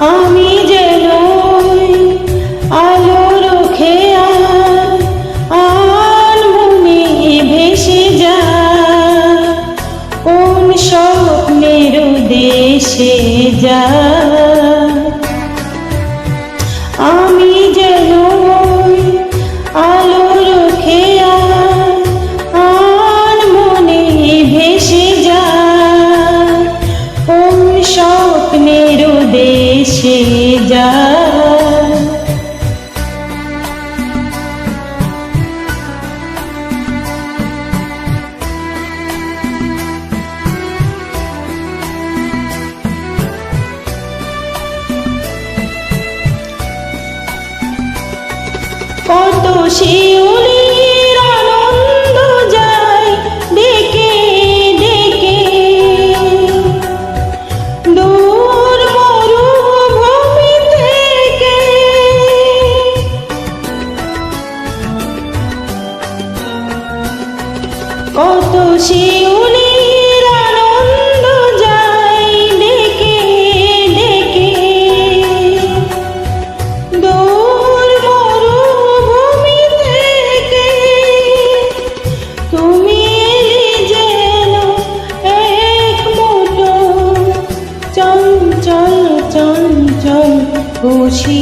আমি যেন আলোর খেয়া আনমনে ভেসে যায়, কোন স্বপ্নের দেশে যায়। আমি যেন আলোর খেয়া আনমনে ভেসে যায়, কোন স্বপ্নের দেশে যায়। কত শিউলির আনন্দ যায় ডেকে ডেকে, দূর মরুভূমি থেকে। কত শিউলির আনন্দ যায় ডেকে ডেকে, দূর মরুভূমি থেকে। তুমি এলে যেন এক মুঠো চঞ্চল চঞ্চল খুশি